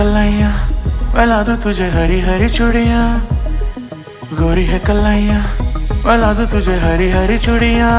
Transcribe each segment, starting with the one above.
कलाइयाँ मिला दूं तुझे हरी हरी चूड़ियाँ, गोरी है कलाइयाँ मिला दूं तुझे हरी हरी चूड़ियाँ।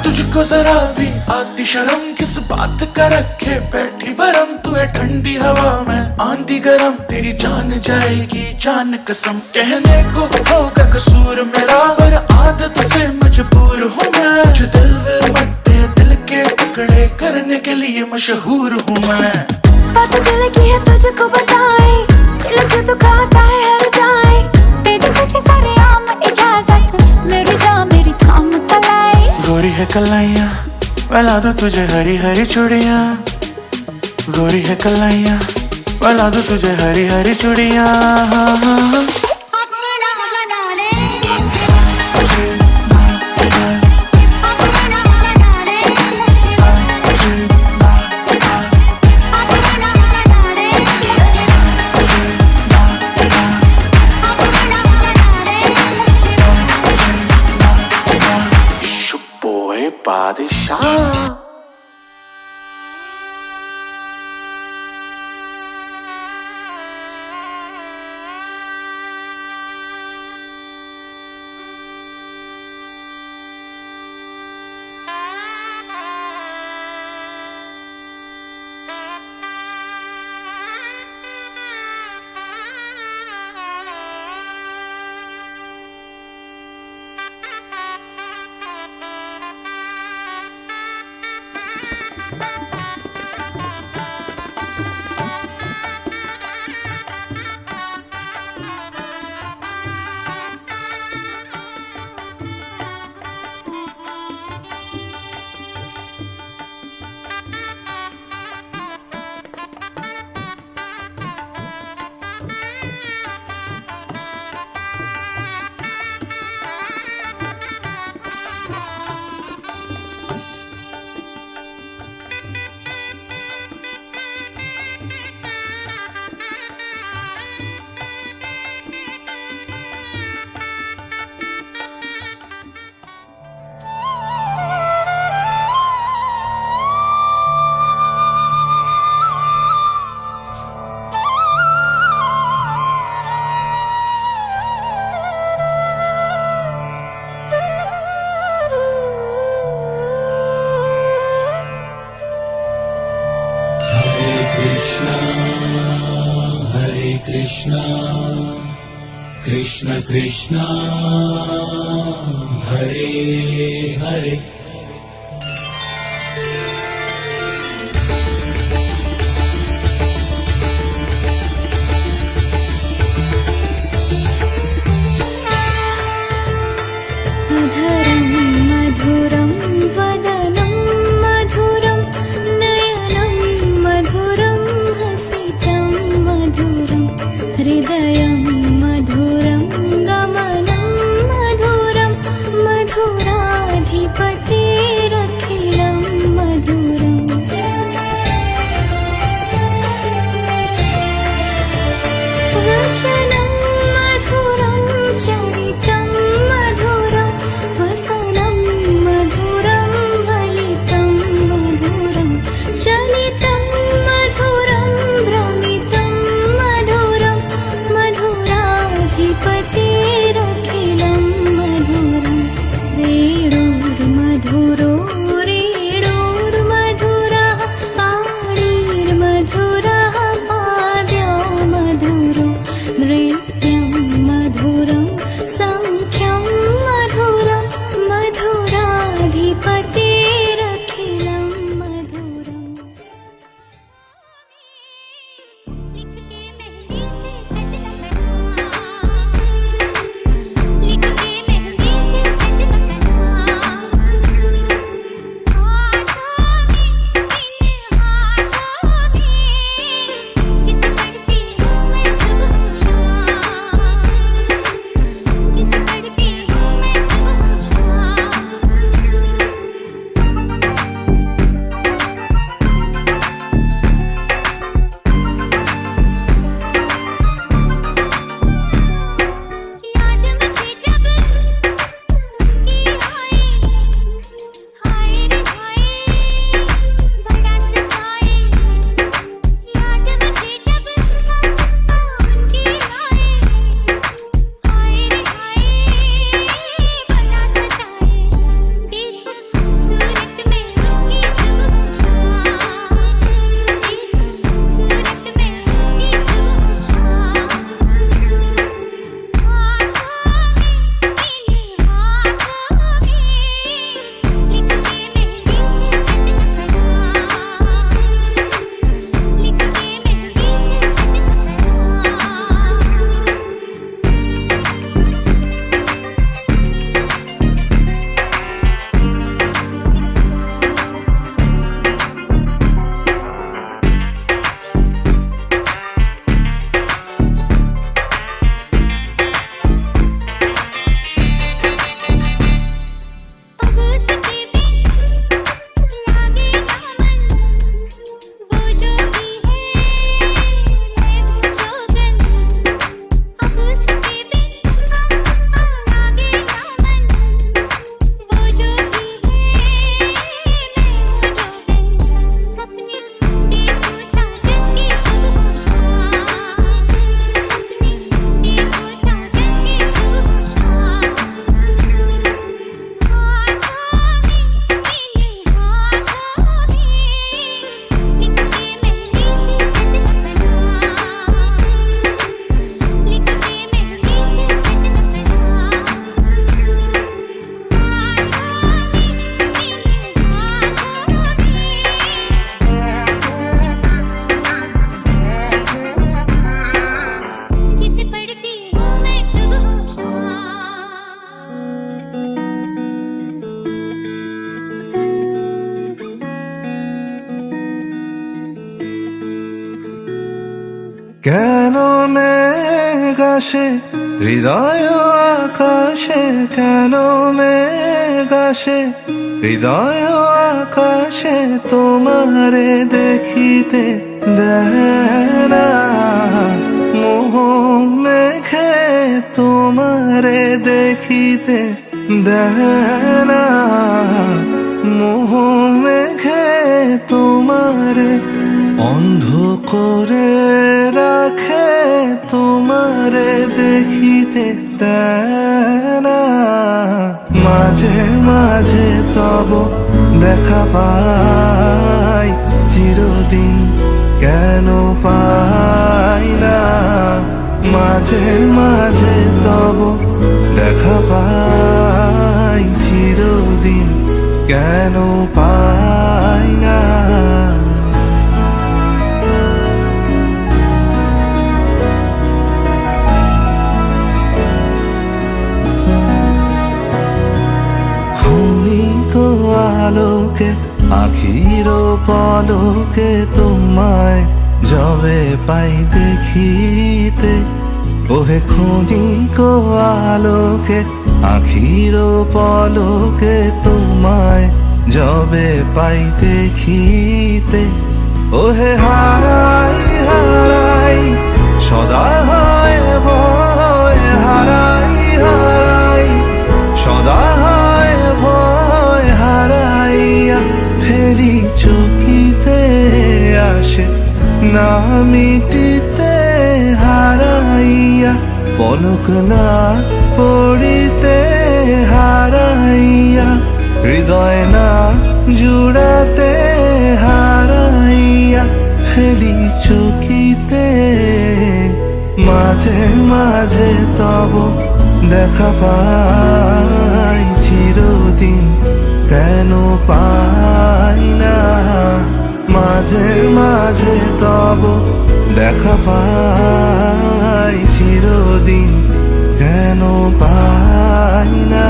तुझको जरा भी आती शर्म, किस बात का रखे बैठी भरम। तू है ठंडी हवा में आंधी गरम, तेरी जान जाएगी जान कसम। कहने को होगा कसूर मेरा, पर आदत से मजबूर हूँ मैं। जो दिल मत दे, दिल के टुकड़े करने के लिए मशहूर हूँ मैं। बात दिल की है तुझको बताए, दिल क्यों दुखाता है हर जाए। तेरी तुझे सारे आम इजाजत, मेरी जान मेरी थाम कलाई। गोरी है कलाइयाँ मिला दूं तुझे हरी हरी चूड़ियाँ, गोरी है कलाइयाँ मिला दूं तुझे हरी हरी चूड़ियाँ। बादशाह कृष्णा कृष्ण कृष्णा हरे हरे। मधुरं वदनं मधुरं नयनं मधुरं हसितं मधुरं हृदयं मधुरं गमनं मधुरं मधुराधिपतिरखिलं मधुरम्। वचनं मधुरं चरितं मधुरं वसनं मधुरं फलितं मधुरं चलितं मधुरं भ्रमितं मधुरं मधुराधिपतिरखिलं मधुरं। वेणुर्मधुरो रेणुर्मधुरः पाणिर्मधुरः पाद्यो मधुरो नृत्यं मधुरं আসে হৃদয় আকাশে, কেন মেঘ আসে হৃদয় আকাশে, তোমারে দেখিতে দেয় না মোহ মেঘে, তোমারে দেখিতে দেয় না মোহ মেঘে, তোমারে অন্ধ করে রাখে, তোমারে দেখিতে দেয় না। মাঝে মাঝে তব দেখা পাই, চিরদিন কেন পাই না। মাঝে মাঝে তব দেখা পাই, চিরদিন কেন পাই না। আলোকে আখির পলকে, তোমায় যবে পাই দেখিতে, ওহে ক্ষণিক আলোকে আখির পলকে, তোমায় যবে পাই দেখিতে, ওহে হারাই হারাই সদা হয় ভয়, হারাই হারাই সদা হয় ভয়, হারাইয়া ফেরি চকিতে আসে না মিটিতে, হারাইয়া পলক না পড়িতে, হারাইয়া হৃদয় না জুড়াতে, হারাইয়া ফেরি চকিতে। মাঝে মাঝে তব দেখা পাই, চিরদিন কেন পাই না। মাঝে মাঝে তব দেখা পাই, চিরদিন কেন পাই না।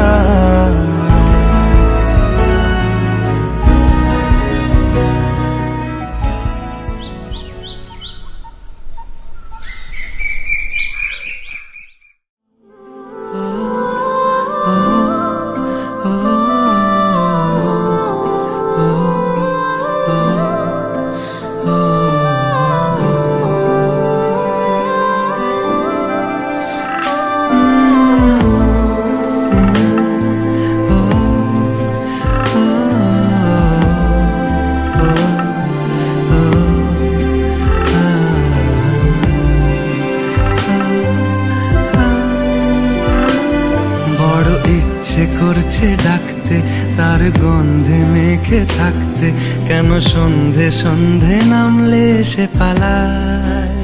করছে ডাকতে, তার গন্ধে মেখে থাকতে, কেন সন্ধে সন্ধে নামলে সে পালায়।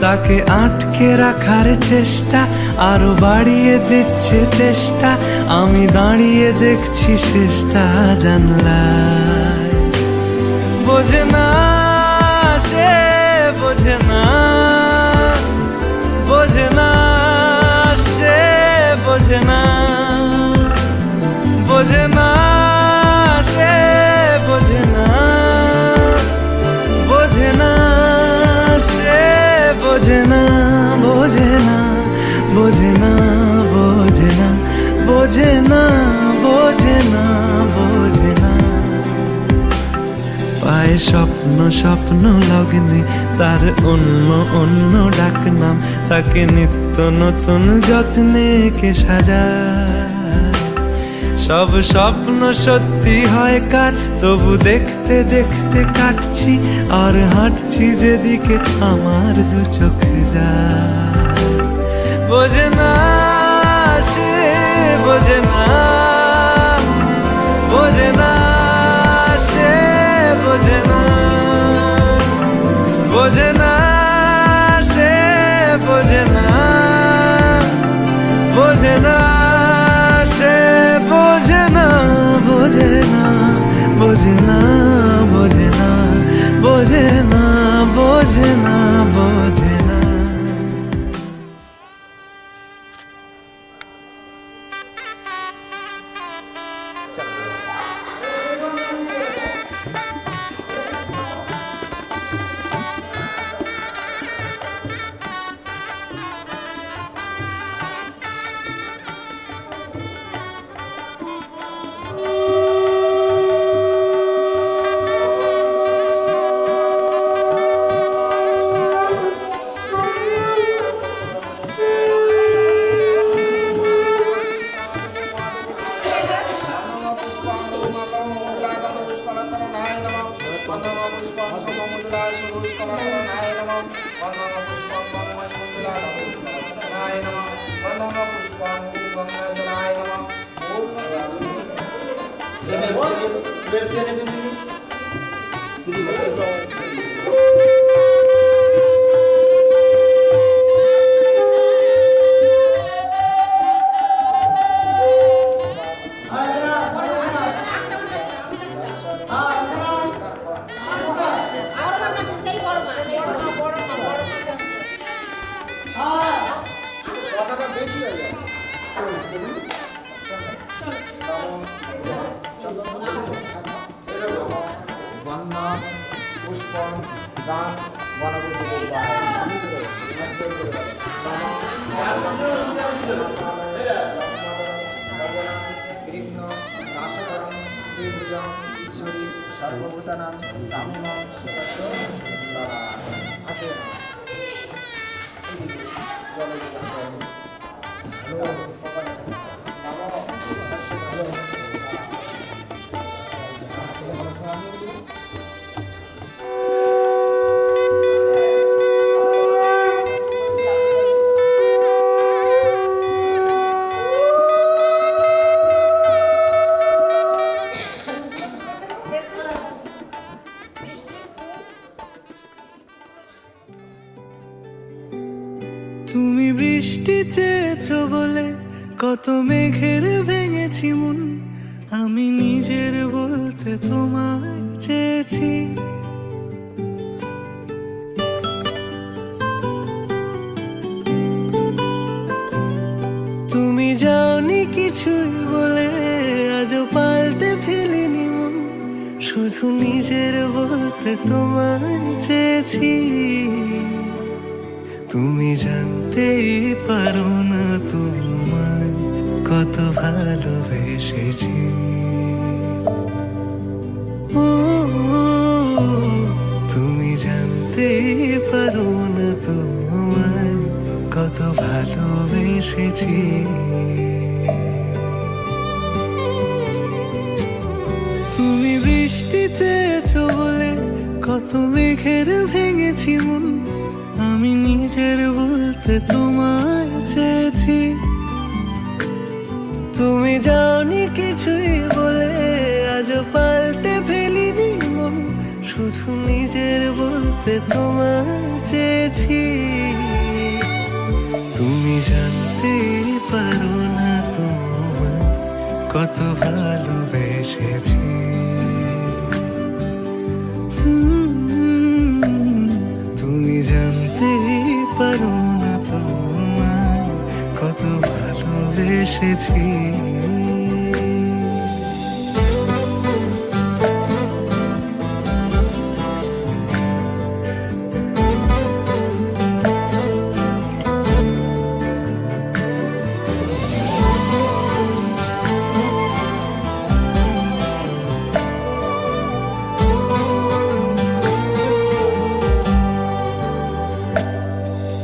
তাকে আটকে রাখার চেষ্টা আরো বাড়িয়ে দিচ্ছে তেষ্টা, আমি দাঁড়িয়ে দেখছি শেষটা জানলায়। বোঝে না সে, বোঝে না, বোঝে না সে, বোঝে না, বোঝে না সে, বোঝে না, বোঝে না সে, বোঝে না, বোঝে না, বোঝে না, বোঝে না, বোঝে না, বোঝে না, বোঝে না। পায়ে স্বপ্ন স্বপ্ন লগ্নে তার অন্য অন্য ডাকনাম, তাকে নিত্য নতুন যত্নে কে সাজায়। সব স্বপ্ন সত্যি হয় কার, তবু দেখতে দেখতে কাটছি আর হাঁটছি যেদিকে আমার দু চোখ যায়। বোঝে না সে, বোঝে না, বোঝে না সে, বোঝে না, বোঝে না সে, বোঝে না, বোঝে না সে, বোঝে না, বোঝে না, বোঝে না, বোঝে না, বোঝে না, বোঝে না, বোঝে না। नमः पुष्पं गंगाजलाय नमः ओम কথাটা বেশি হয়ে যায় বন্যা পুষ্পম দান বিঘ্ন নাশকরম দুর্বিজম ঈশ্বরী সর্বভূতানাং দামিনং হাতে তুমি বৃষ্টি চেয়েছো বলে কত মেঘের ভেঙেছি মন, আমি নিজের বলতে তোমায় চেয়েছি। তুমি যাওনি কিছুই বলে আজও পাল্টে ফেলিনি মন, শুধু নিজের বলতে তোমায় চেয়েছি। তুমি জানতেই পারো না তোমায় কত ভালোবেসেছি। ও তুমি জানতেই পারো না তোমায় কত ভালোবেসেছি। তুমি বৃষ্টি চেয়েছো বলে কত মেঘের ভেঙেছি মন, আমি নিজের বলতে তোমায় চেয়েছি। তুমি যাওনি কিছুই বলে আজও পাল্টে ফেলিনি মন, শুধু নিজের বলতে তোমায় চেয়েছি। তুমি জানতে পারো না তোমায় কত ভালোবেসেছি। তুমি জানতে পারো না তোমায় কত ভালোবেসেছি।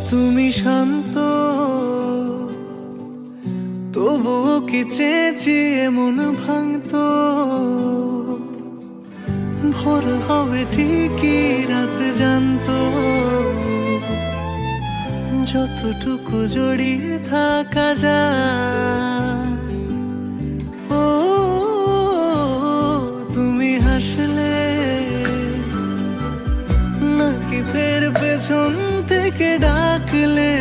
তুমি শান্ত তবুও কি চেয়েছি এমন ভাঙতো, ভোর হবে ঠিকই রাত জানতো, যতটুকু জড়িয়ে থাকা যায়। ও তুমি হাসলে নাকি ফের পেছন থেকে ডাকলে,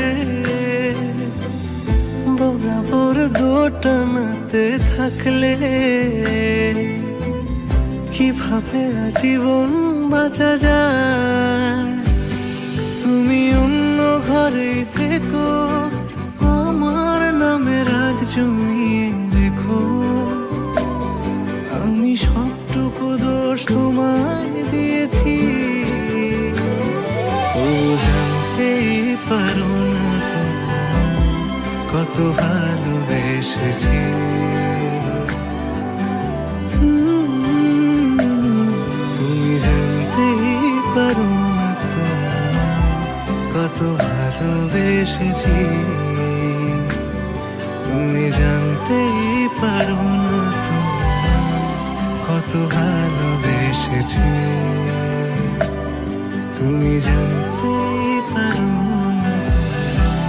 বরাবর দোটানাতে থাকলে কিভাবে আজীবন বাঁচা যায়। তুমি অন্য ঘরে থেকো, আমার নামে রাগ জমিয়ে রেখো, আমি সবটুকু দোষ তোমায় দিয়েছি। তো জানতেই পারো না তোমায় কত ভালোবেসেছি। তুমি জানতেই পারো না তোমায় কত ভালোবেসেছি। তুমি জানতেই পারো না তোমায় কত ভালোবেসেছি। তুমি জানতেই পারো না তোমায়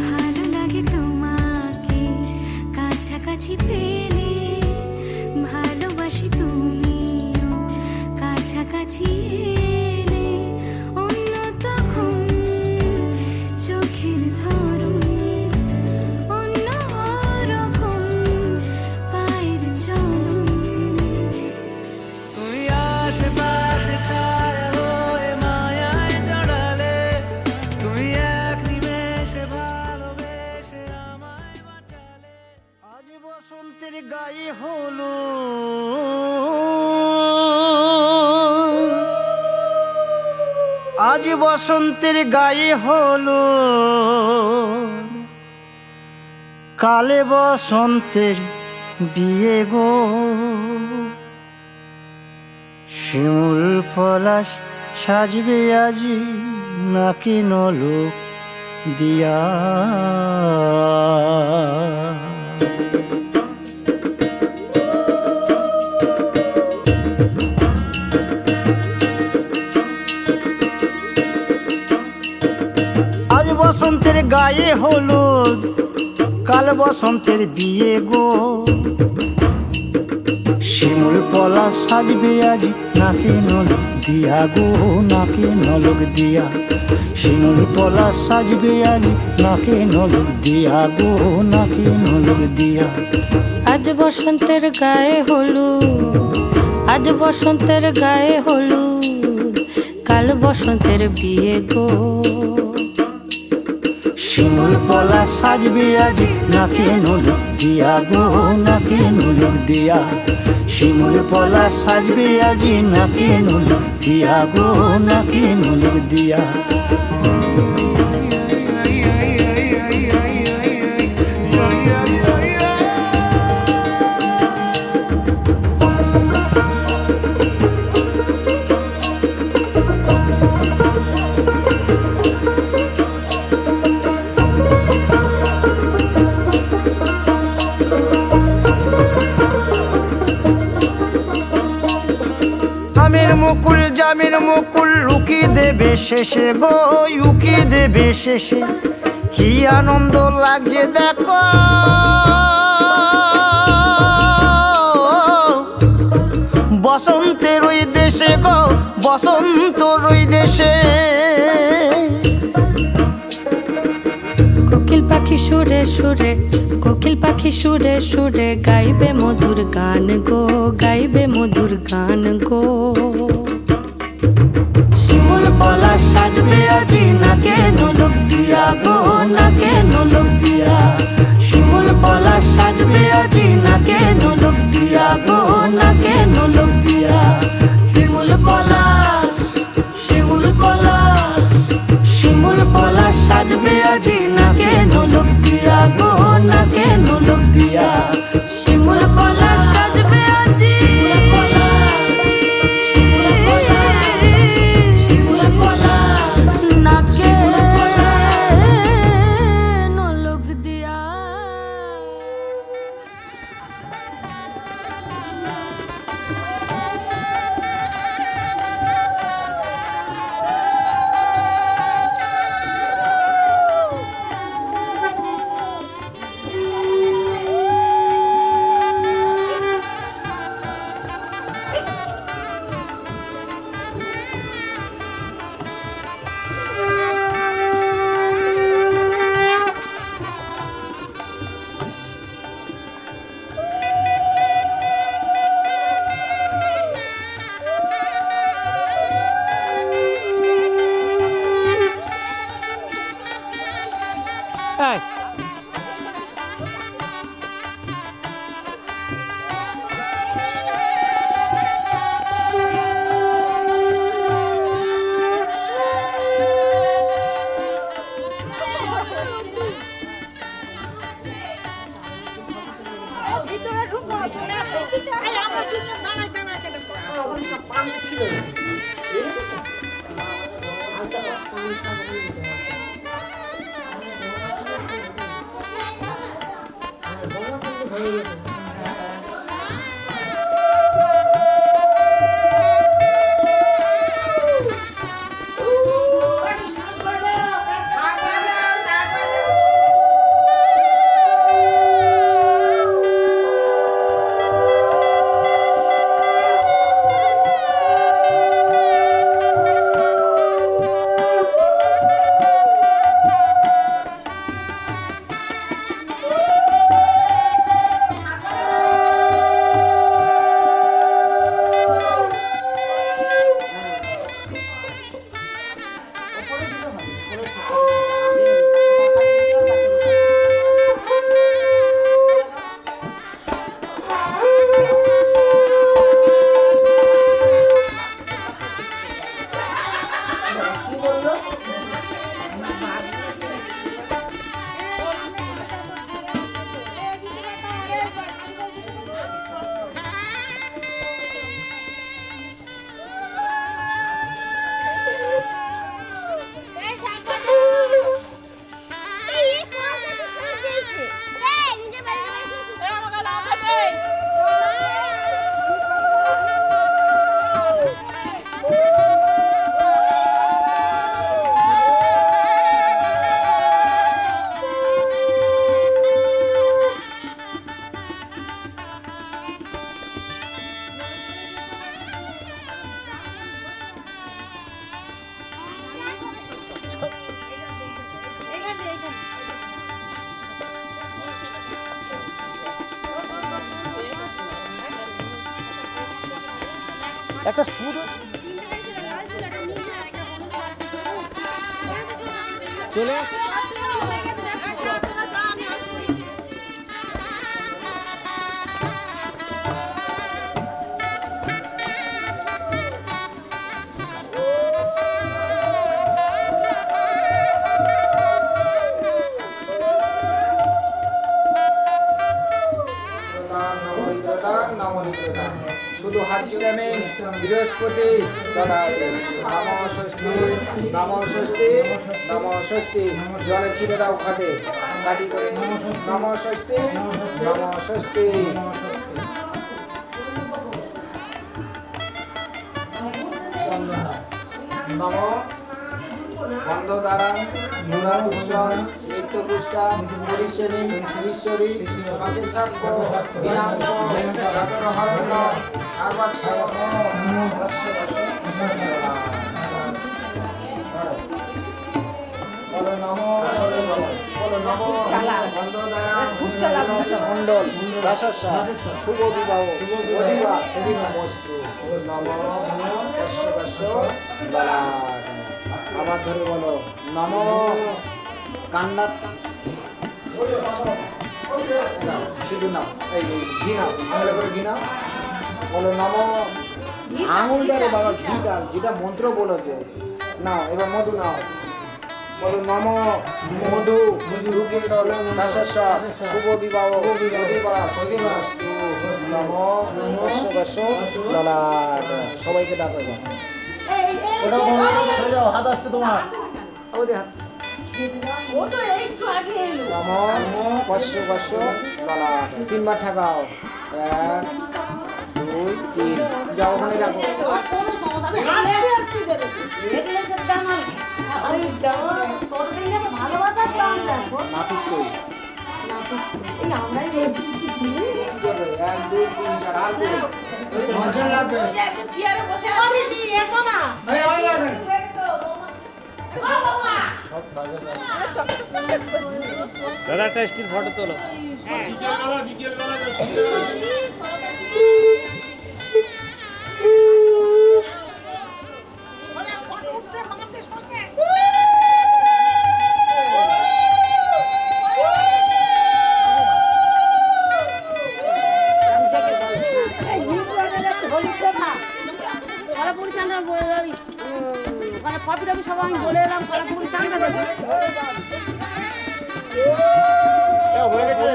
ভালো লাগে তোমাকে কাছাকাছি পেলে, ভালোবাসি তুমিও কাছাকাছি এলে, অন্য তখন চোখের ধরন অন্য রকম পায়ের চলন। তুমি আশেপাশে ছায়া হয়ে মায়ায় জড়ালে, তুমি এক নিমেষে ভালোবেসে আমায় বাঁচালে। আজ বসন্তের গায়ে হলো, আজ বসন্তের গায়ে হলো, কালে বসন্তের বিয়ে গো। শিমুল পলাশ সাজবে আজি নাকি নলোক দিয়া। আজ বসন্তের গায়ে হলুদ, কাল বসন্তের বিয়ে গো। শিমুল পলাশ সাজবে আজ নাকে নলক দিয়া গো, নাকে নলক দিয়া। শিমুল পলাশ সাজবে আজ নাকে নলক দিয়া গো, নাকে নলক দিয়া। আজ বসন্তের গায়ে হলুদ, আজ বসন্তের গায়ে হলুদ, কাল বসন্তের বিয়ে গো। শিমুল পলাশ সাজবে আজ নাকে নলক দিয়া গো, নাকে নলক দিয়া। শিমুল পলাশ সাজবে আজ নাকে নলক দিয়া গো, নাকে নলক দিয়া। মুকুল জামিন মুকুল লুকি দেবে শেষে গো, উকি দেবে শেষে। কি আনন্দ লাগছে দেখো, বসন্তের ওই দেশে গো, বসন্তর ওই দেশে। কোকিল পাখি সুরে সুরে, কোকিল পাখি সুরে সুরে গাইবে মধুর গান গো, গাইবে মধুর গান গো। শিমুল পলাশ সাজবে আজি নাকে নলক দিয়া গো, নাকে নলক দিয়া। শিমুল পলাশ সাজবে আজি নাকে নলক দিয়া গো, নাকে নলক দিয়া। শিমুল পলাশ, শিমুল পলাশ, শিমুল পলাশ সাজবে আজি নাকে নলক দিয়া গো, নাকে নলক দিয়া। শিমুল পলাশ সাজবে আজি, নাকে নলক দিয়া। একটা সুর চলে আস শুধু হাত ছিলামে বৃহস্পতি নম ষষ্ঠী নম ষষ্ঠী নম ষষ্ঠী জলে ছিঁড়ে দাও খাটে কাটি করে নম ষষ্ঠী নম ষষ্ঠী নম বন্ধ দ্বারা নুরা উৎসব নিত্য পুষ্টা পরিশ্রেণী ঈশ্বরী সচেসাক্ষ বিনাঙ্গ চক্রহরণ সর্বস্ব বলো নম বলো নম বন্ধ দ্বারা মণ্ডল রাসস্ব শুভ বিবাহ অধিবাস বস্তু নম বস্য আবার ধরে বলো নম কান্ডা শুধু নাও এই ঘি নাও আঙুলে করে ঘি নাও বলো নম আঙুলটারে বাবা ঘিটা যেটা মন্ত্র বলেছে নাও এবার মধু নাও বলো নম মধু রূপকুণ্ডল দাসস্ব শুভ বিবাহ অধিবাস নম বস্য ললাট সবাইকে ডাকো ওটা ধরে যাও হাত আসছে তোমার ওদের হাত নম বস্য ললাট তিনবার ঠাকাও 1 2 3 যাও ওখানে রাখো নাপিত কই আমরাই 1 2 3 4 আর চেয়ারে বসে আছি এসো না দাদা একটা স্টিল ফটো তোলো সবাই বলে এলাম কলাপুরি চাঙ্গা দেবে হয়ে গেছে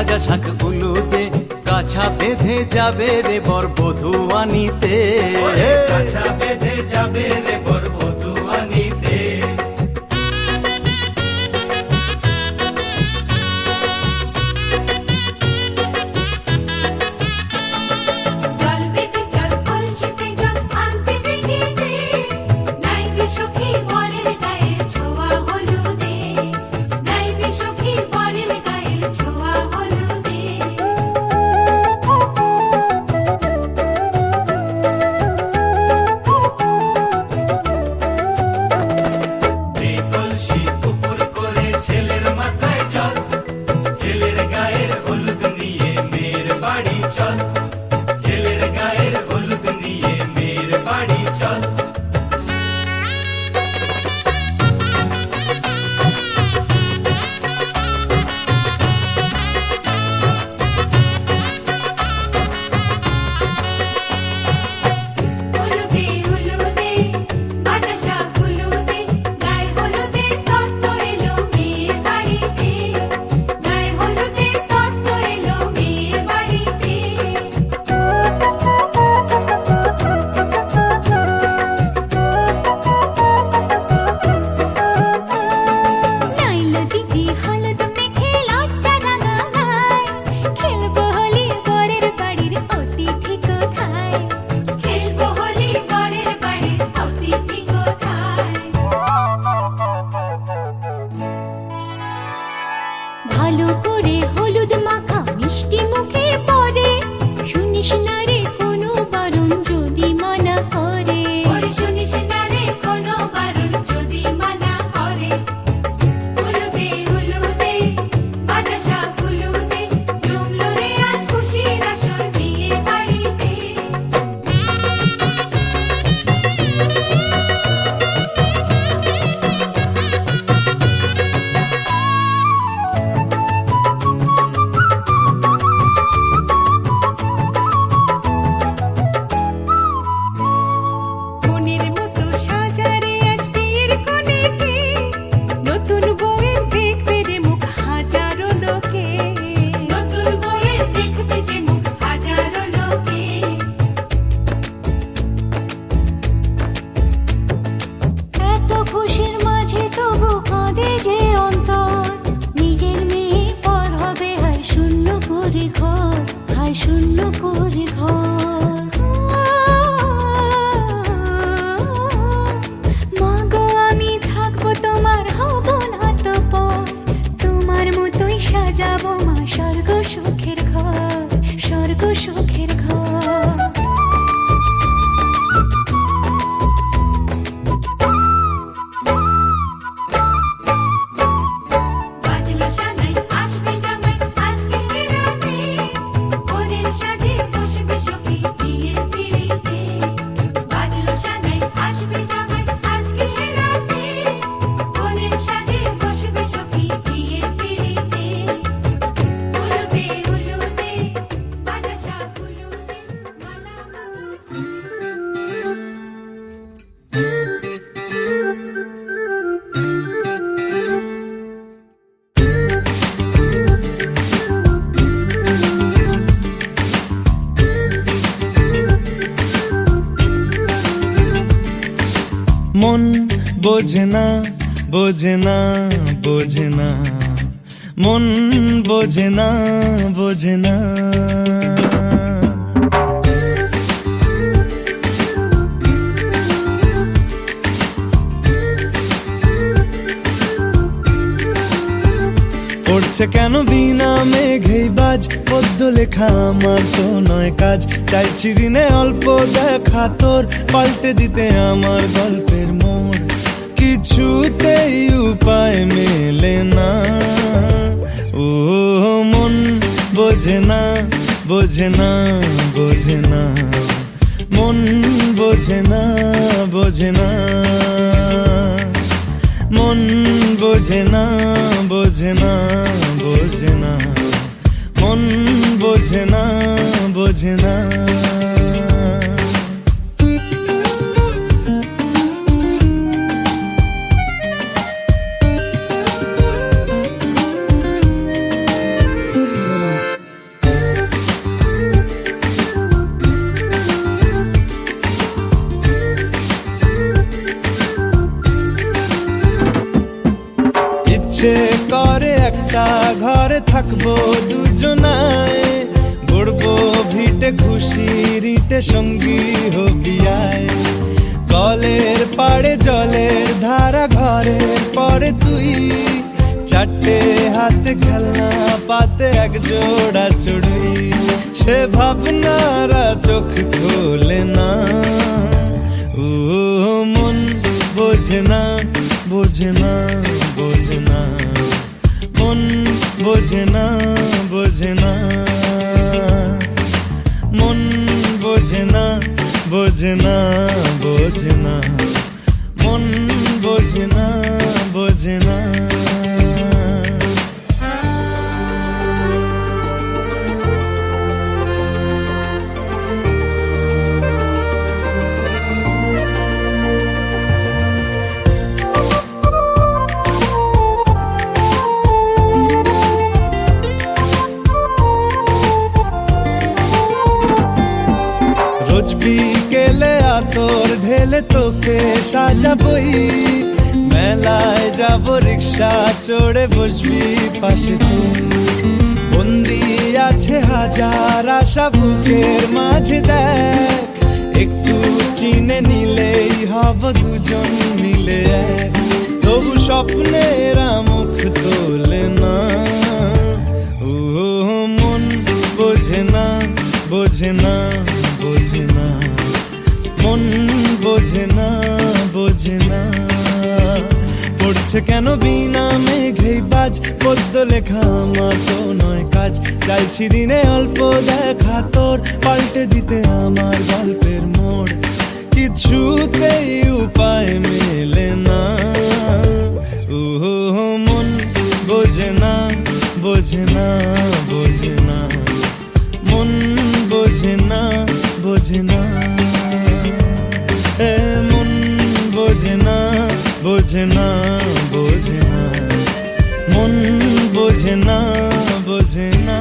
ভাজা শাক উলুতে কাছা বেঁধে যাবে রে বর বধূ আনিতে, কাছা বেঁধে যাবে রে বর বধূ আনিতে। জল বেঁধে জল কলসিতে জল আনতে দেখি যে, নাইবে সখী বরের গায়ের ছোঁয়া হলুদে, নাইবে সখী বরের গায়ের ছোঁয়া হলুদে। যে কলসি উপর করে ছেলের মাথায় জল, ছেলের গায়ের হলুদ নিয়ে মেয়ের বাড়ি চল, ছেলের গায়ের হলুদ নিয়ে মেয়ের বাড়ি চল। হলুদে হলুদে ভাজা শাক হলুদে, গায়ে হলুদে তত্ত্ব এলো মেয়ের বাড়িতে, গায়ে হলুদে তত্ত্ব এলো মেয়ের বাড়িতে। নাইলো দিদি হলুদ মেখে লজ্জা রাঙায়, খেলবো হোলি বরের বাড়ির অতিথি কোথায়, খেলবো হোলি বরের বাড়ির অতিথি কোথায়। ভালো করে হলুদ মাখা মিষ্টি মুখে পড়ে, শুনিস না রে কোনো বারণ যদি মানা করে, শুনিস না রে কোনো বারণ যদি মানা করে। হলুদে হলুদে ভাজা শাক হলুদে, জমলো রে আজ খুশির আসর বিয়ে বাড়িতে। মনের মতো সাজারে আজ বিয়ের কোণেতে, নতুন বউয়ের দেখবে রে মুখ হাজারো লোকে, নতুন বউয়ের দেখবে যে মুখ হাজারো লোকে। এত খুশির মাঝে তবু কাঁদে যে অন্তর, নিজের মেয়ে পর হবে হায় শূন্য করে ঘর, হায় শূন্য করে ঘর। মাগো আমি থাকবো তোমার, হব না তো পর, তোমার মতোই সাজাবো মা স্বর্গ সুখের ঘর, স্বর্গ সুখের ঘর। বাজলো সানাই আসবে জামাই আজকে রাতে, ওদের সাজে বসবে সখী বিয়ের পিড়িতে। বাজলো সানাই আসবে জামাই আজকে রাতে, ওদের সাজে বসবে সখী বিয়ের পিড়িতে। হলুদে হলুদে ভাজা শাক হলুদে, মালা মন বোঝে না বোঝে না বোঝে না, মন বোঝে না বোঝে না। পড়ছে কেন বিনা মেঘেই বাজ, পদ্য লেখা আমার তো নয় কাজ, চাইছি দিনে অল্প দেখা তোর, পাল্টে দিতে আমার গল্পের মোড়, কিছুতেই উপায় মেলে না। ও মন বোঝে না বোঝে না বোঝে না, মন বোঝে না বোঝে না, মন বোঝে না বোঝে না বোঝে না, মন বোঝে না বোঝে না। ইচ্ছে করে একটা ঘরে থাকবো দুজনায়, গড়বো ভিটে খুশি রিটে সঙ্গী হবি আয়। কলের পাড়ে জলের ধারা ঘরের পরে তুই, চারটে হাতে খেলনা পাতে এক জোড়া চড়ুই। সে ভাবনারা চোখ খোলে না, ও মন বোঝে না, বোঝে না, বোঝে না, মন বোঝে না, বোঝে না, মন বোঝে না, বোঝে না, বোঝে না, মন বোঝে না, বোঝে না। রোজ বিকেলে আতর ঢেলে তোকে সাজাবই, মেলায় যাব রিক্সা চড়ে বসবি পাশে তুই। বন্দি আছে হাজার আশা বুকের মাঝে, দেখ একটু চিনে নিলেই হব দুজন মিলে এক। তবু স্বপ্নেরা মুখ তোলে না, ও মন বোঝে না, বোঝে না, বোঝে না, মন বোঝে না, বোঝে না। পড়ছে কেন বিনা মেঘেই বাজ, পদ্য লেখা আমার তো নয় কাজ। চাইছি দিনে অল্প দেখা তোর, পাল্টে দিতে আমার গল্পের মোড়। কিছুতেই উপায় মেলে না, ও মন বোঝে না, বোঝে না, বোঝে না, মন বোঝে না, বোঝে না, মন বোঝে না, বোঝে না, বোঝে না, মন বোঝে না, বোঝে না।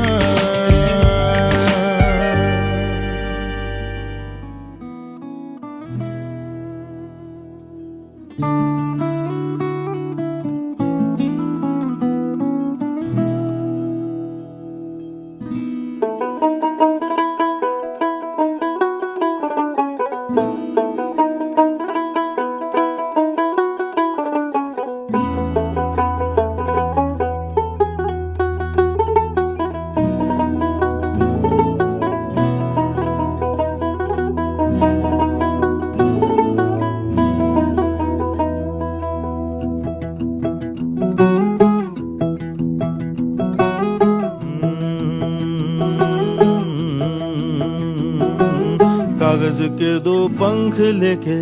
कागज के दो पंख लेके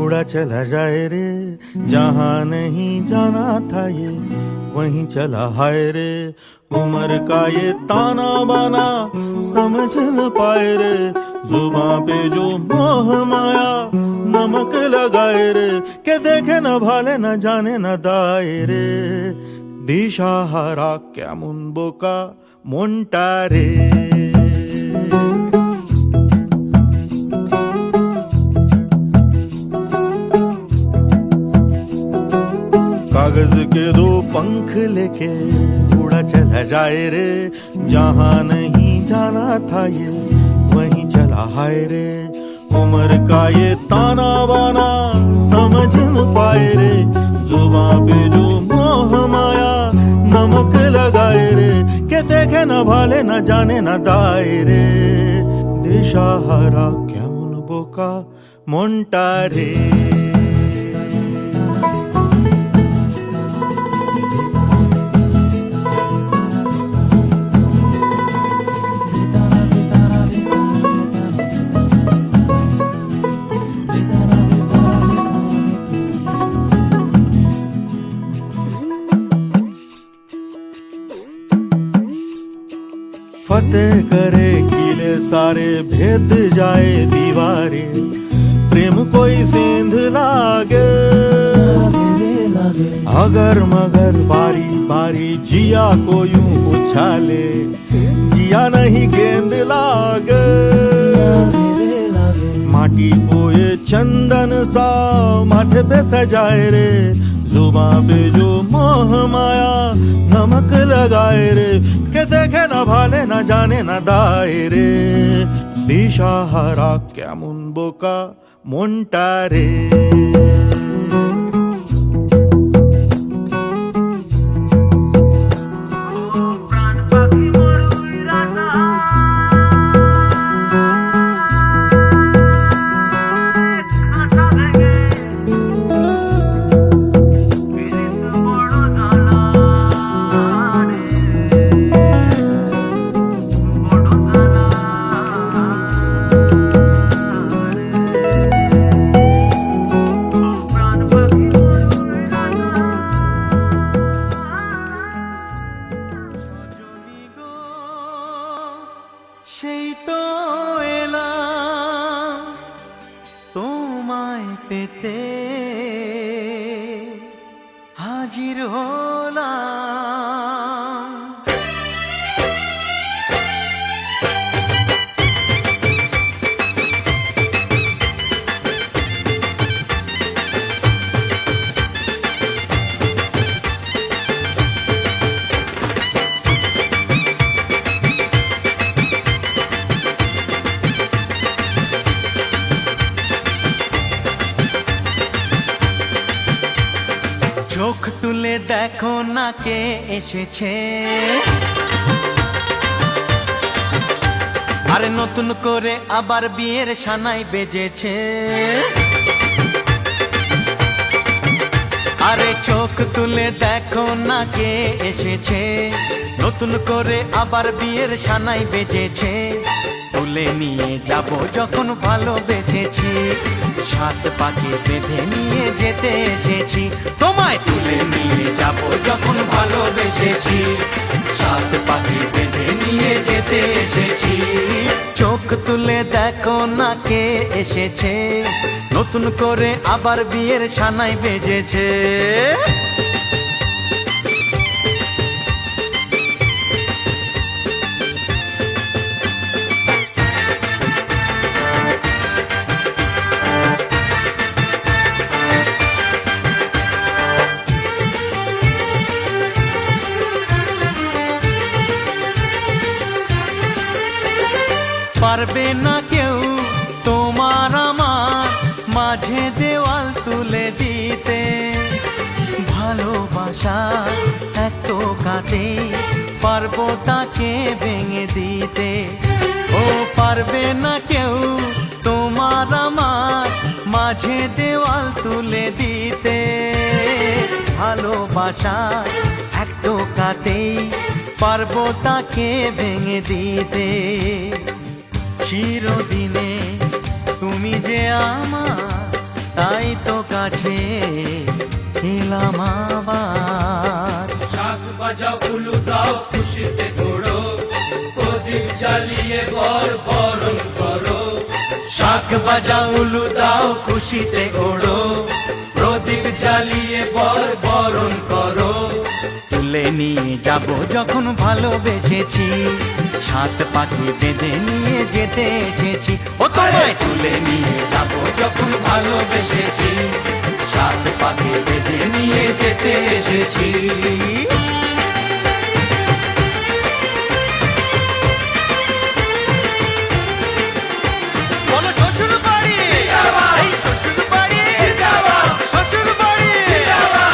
उड़ा चला जाए रे, जहाँ नहीं जाना था ये वहीं चला हाय रे। उम्र का ये ताना बाना समझ न पाए रे, जुबां पे जो मोह माया नमक लगाए रे। के देखे न भाले न जाने न दाए रे, दिशाहारा केमन बोका মনটা রে। कागज के दो पंख लेके उड़ा चला जाए रे, जहाँ नहीं जाना था ये वहीं चला हाय रे। उम्र का ये ताना बाना समझ न पाए रे, जुबां पे जो मोह माया नमक लगाए रे। के देखे न भाले न जाने न दाए रे, दिशाहारा केमन बोका মনটা রে। फतेह करे किले सारे, भेद जाए दीवारें। प्रेम कोई सेंध लागे, अगर मगर बारी बारी जिया को यूं उछाले। जिया नहीं गेंद लागे, माटी को ये चंदन सा माथे पे सजाए रे। जुबां पे जो मोह माया नमक लगाए रे के देखे ना भाले ना जाने ना दाए रे दिशाहारा কেমন বোকা মনটা রে সেই তো এলাম তোমায় পেতে হাজির হলাম চোখ তুলে দেখো না কে এসেছে আরে নতুন করে আবার বিয়ের সানাই বেজেছে আরে চোখ তুলে দেখো না কে এসেছে নতুন করে আবার বিয়ের সানাই বেজেছে তুলে নিয়ে যাব যখন ভালোবেসেছি সাত পাকে বেঁধে নিয়ে যেতে এসেছি তোমায় তুলে নিয়ে যাব যখন ভালোবেসেছি সাত পাকে বেঁধে নিয়ে যেতে এসেছি চোখ তুলে দেখো না কে এসেছে নতুন করে আবার বিয়ের সানাই বেজেছে পারবে না কেউ তোমার আমার মাঝে দেওয়াল তুলে দিতে ভালোবাসা এত কাটে পারবো তাকে ভেঙে দিতে ও পারবে না কেউ তোমার আমার মাঝে দেওয়াল তুলে দিতে ভালোবাসা এত কাটে পারবো তাকে ভেঙে দিতে চিরদিনে তুমি যে আমার তাই তো কাছে এলাম আবার শাক বাজাও উলু দাও খুশিতে ঘোড়ো প্রদীপ জ্বালিয়ে বরণ করো শাক বাজাও উলু দাও খুশিতে ওড়ো প্রদীপ জ্বালিয়ে বরণ করো তুলে নিয়ে যাব যখন ভালোবেসেছি সাত পাখি বেঁধে নিয়ে যেতে এসেছি ও তোমায় তুলে নিয়ে যাব যখন ভালোবেসেছি সাত পাকে বেঁধে নিয়ে যেতে এসেছি বলো শ্বশুর বাড়ি এই শ্বশুর বাড়ি শ্বশুর বাড়ি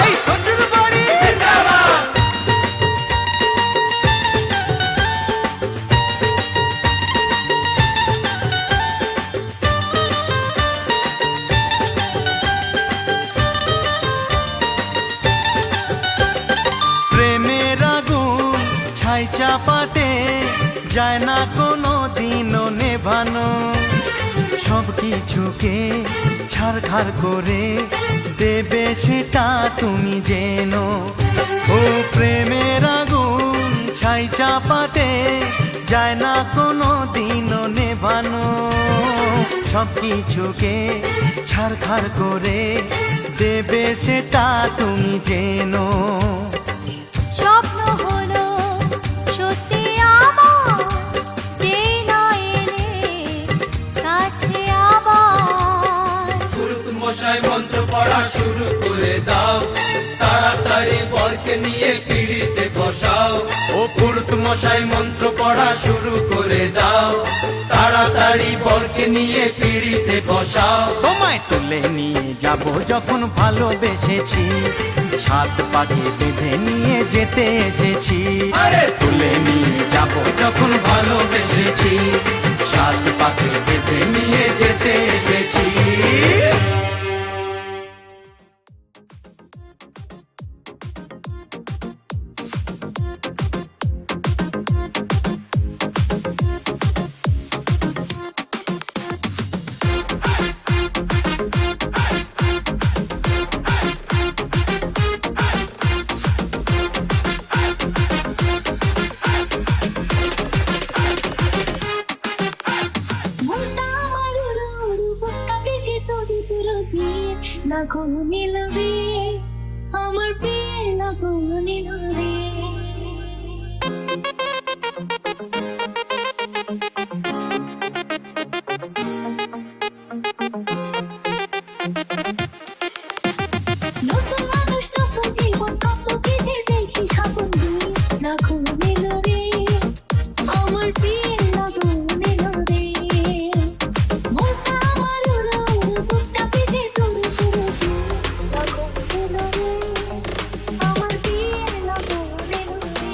এই শ্বশুর বাড়ি প্রেমের আগুন ছাই চাপাতে যায় না কোনো দিনও নেভানো সব কিছুকে ছারখার করে দেবে সেটা তুমি জেনো ও প্রেমের আগুন ছাই চাপাতে যায় না কোনো দিনও নেভানো সব কিছুকে ছারখার করে দেবে সেটা তুমি জেনো স্বপ্ন হলো সত্যি আমার যে না এলে কাছে আবার মশাই মন্ত্র পড়া শুরু করে দাও, তাড়াতাড়ি বরকে নিয়ে পিড়িতে বসাও। ও পুরুত মশাই মন্ত্র পড়া শুরু করে দাও, তাড়াতাড়ি বরকে নিয়ে পিড়িতে বসাও। তোমায় তুলে নিয়ে যাব যখন ভালোবেসেছি, সাত পাকে বেঁধে নিয়ে যেতে এসেছি। আরে তুলে নিয়ে যাব যখন ভালোবেসেছি, সাত পাকে বেঁধে নিয়ে যেতে এসেছি। মনটা আমার উড়ু উড়ু, বুকটা ভিজে তোরে জুড়ো বিয়ে লাগো নীল রে, আমার বিয়ে লাগো নীল রে। নতুন মানুষ নতুন জীবন, কষ্ট ভিজে দেখি স্বপ্ন দিয়ে লাগো নীল রে, আমার বিয়ে লাগো নীল রে। মনটা আমার উড়ু উড়ু, বুকটা ভিজে তোরে জুড়ো বিয়ে লাগো নীল রে, আমার বিয়ে লাগো নীল রে,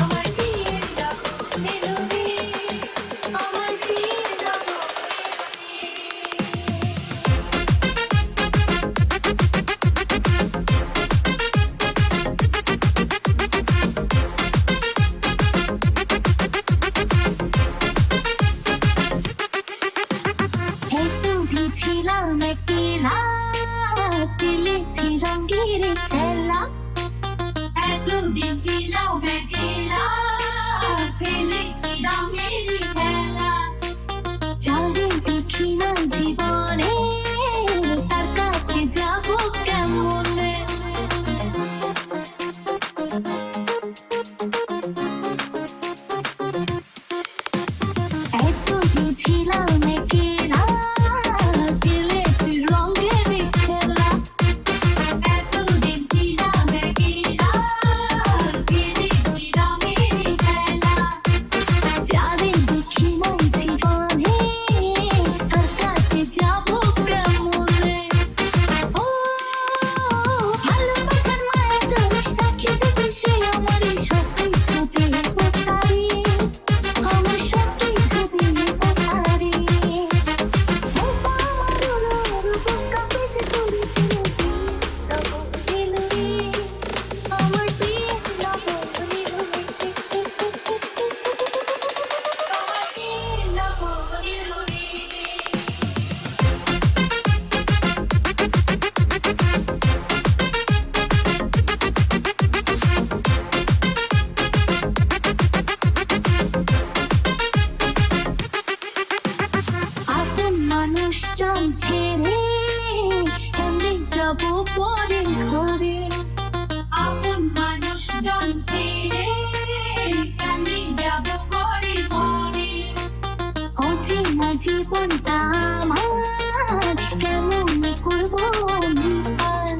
আমার বিয়ে লাগো নীল রে, আমার বিয়ে লাগো নীল রে। এতদিন ছিলাম একলা, খেলেছি রঙের খেলা। এতদিন ছিলাম একলা, খেলেছি রঙের খেলা। যারে দেখি না জীবনে, তার কাছে যাব কেমনে? এতদিন ছিলাম একলা, খেলেছি রঙের খেলা। এতদিন ছিলাম একলা, খেলেছি রঙের খেলা। যারে দেখি না জীবনে, তার কাছে যাব কেমনে? ও ভালোবাসার মায়া ধরে রাখি যদি সে আমারই সব কিছু দিয়ে তারি, আমার সব কিছু দিয়ে তারি। মনটা আমার উড়ু উড়ু, বুকটা ভিজে তোরে জুড়ো বিয়ে লাগো নীল রে, আমার বিয়ে লাগো নীল রে, আমার বিয়ে লাগো নীল রে। আপন মানুষজন ছেড়ে কেমনে যাব পরের ঘরে? আপন মানুষজন ছেড়ে কেমনে যাব পরের ঘরে? অচেনা জীবনটা আমার কেমন করবো আমি পার?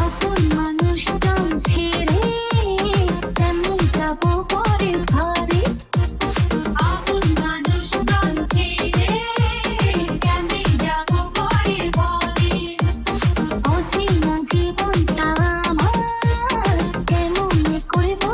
আপন মানুষজন ছেড়ে কেমনে যাব পরের ঘরে? আপন মানুষজন ছেড়ে কেমনে যাব পরের ঘরে? অচেনা জীবনটা আমার কেমন করবো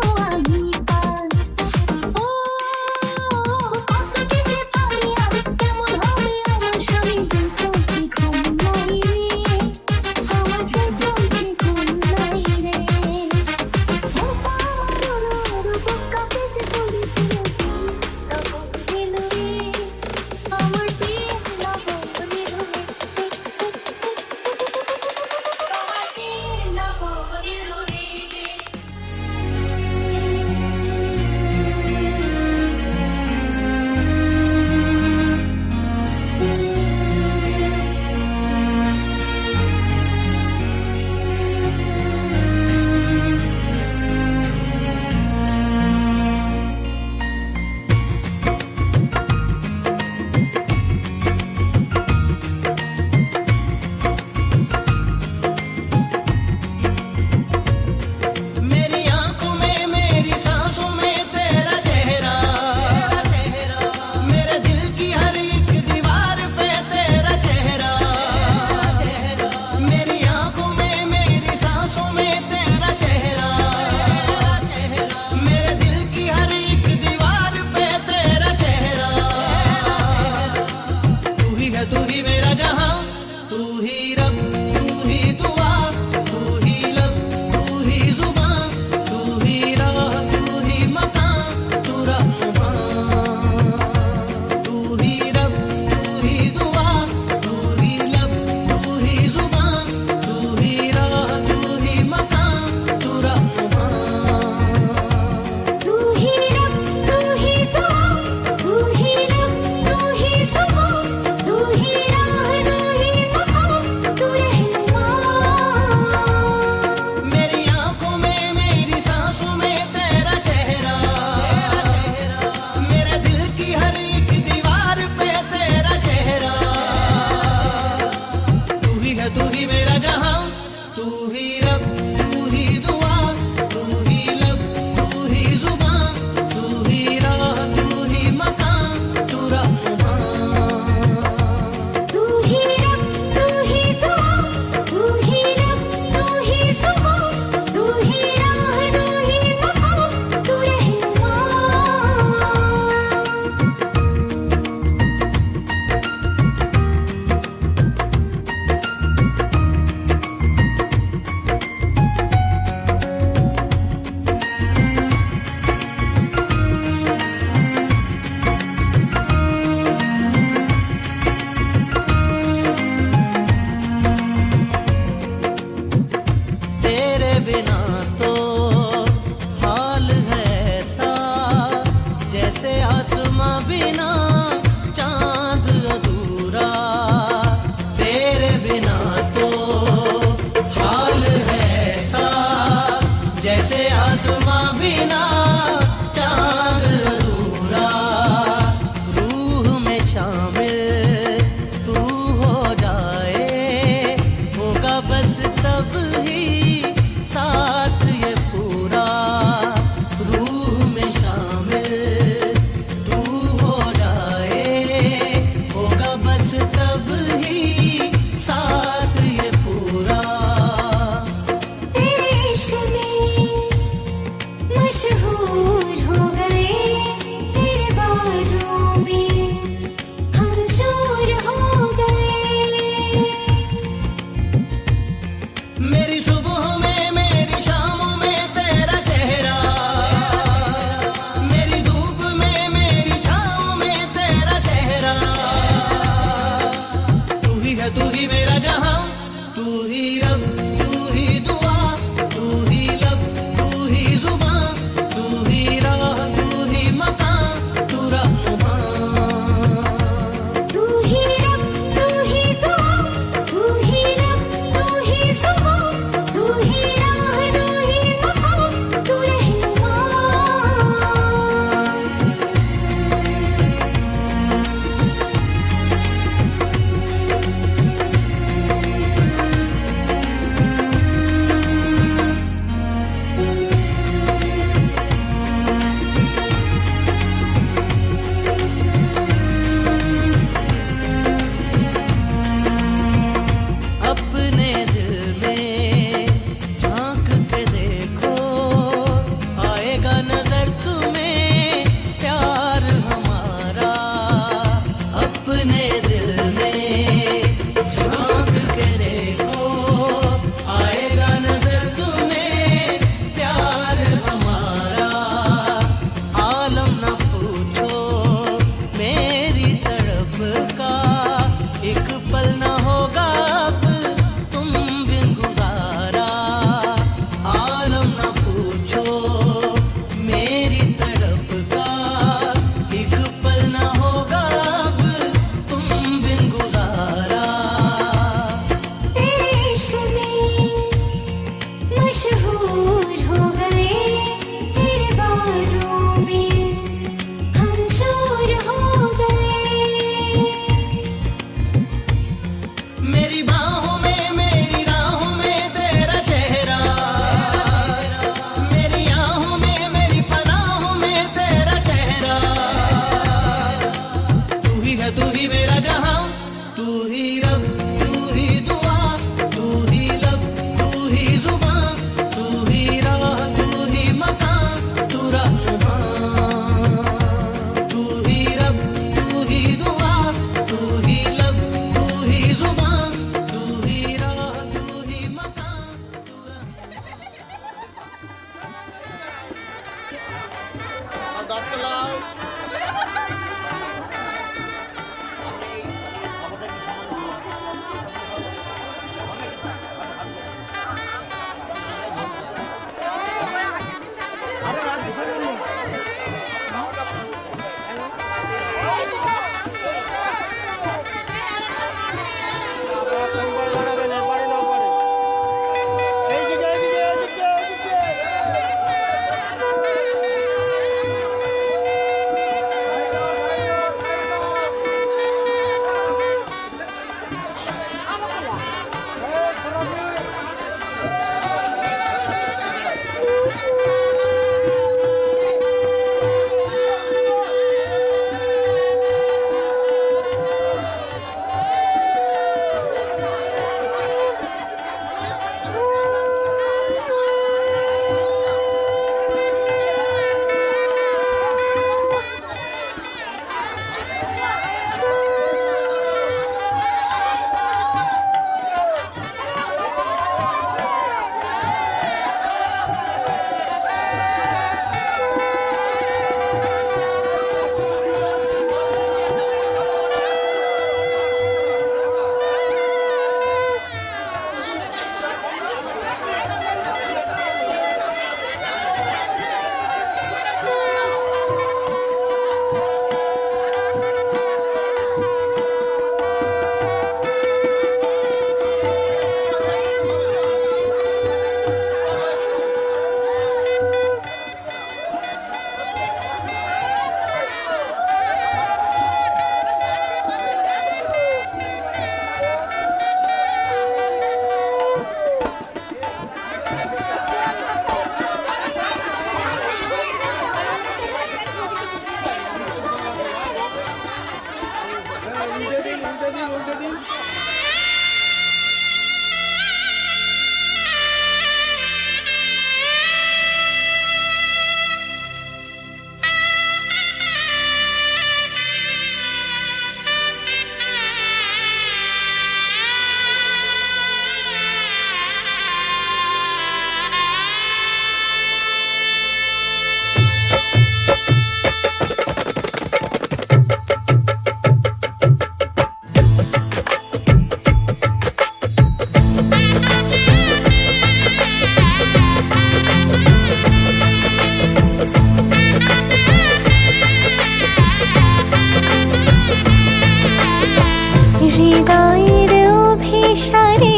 হৃদয়ের অভিসারে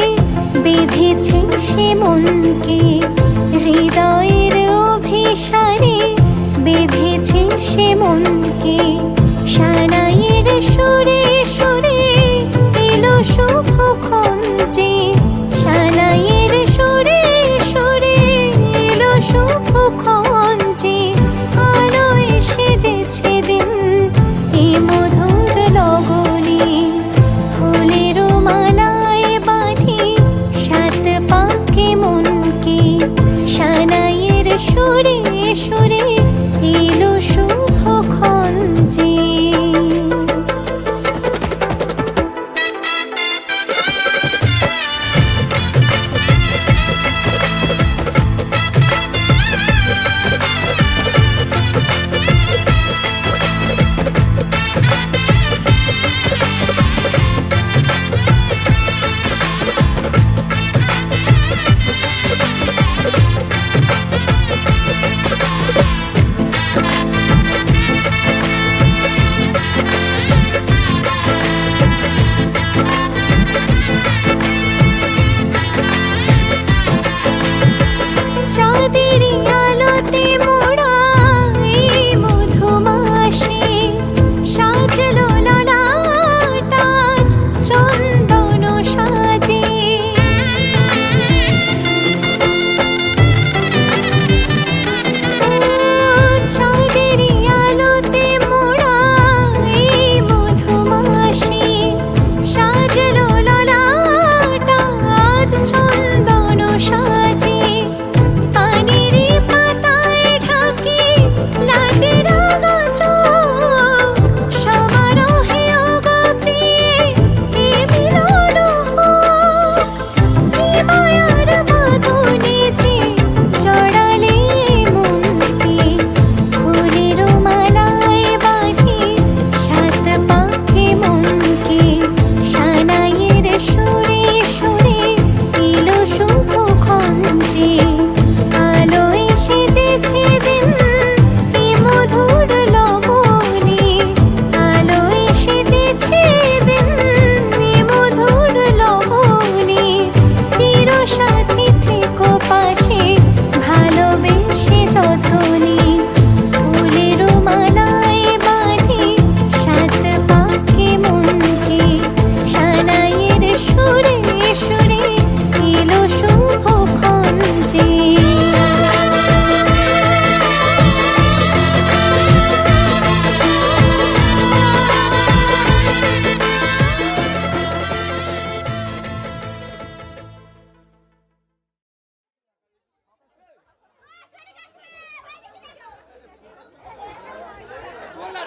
বেঁধেছে সে মনকে, হৃদয়ের অভিসারে বেঁধেছে সে মনকে। সানাইয়ের সুরে সুরে এলো শুভক্ষণ যে, সানাইয়ের সুরে সুরে এলো শুভক্ষণ যে, আলোয় সেজেছে দিন এ মধুর লগনে। ফুলের মালায় বাঁধি সাত পাকে মনকে, সানাইয়ের সুরে সুরে এলো শুভক্ষণ যে।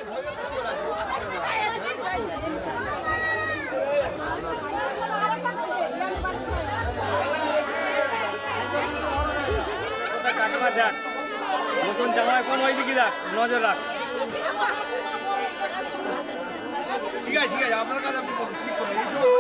কাকিমা দেখ, নতুন জামাই কোন ওই দিকে দেখ, নজর রাখ। ঠিক আছে ঠিক আছে, আপনার কাজ আপনি করুন, ঠিক করুন এই সময়।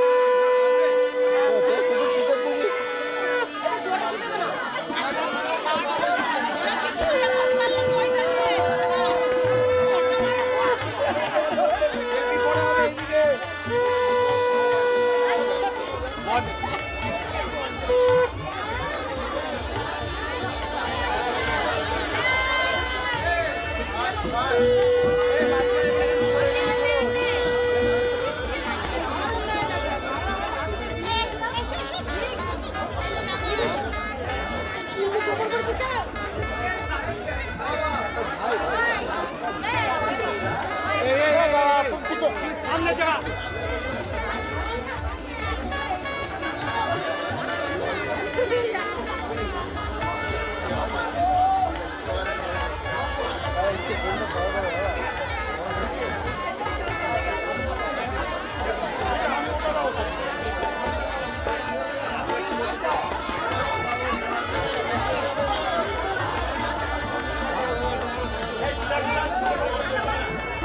সামনে যা।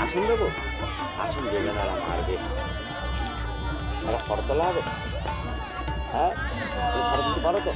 আসুন দেবো, আসুন দেবেন আর মারবে, ফটো তোলা হবে। হ্যাঁ, ফটো দিতে পারো তো?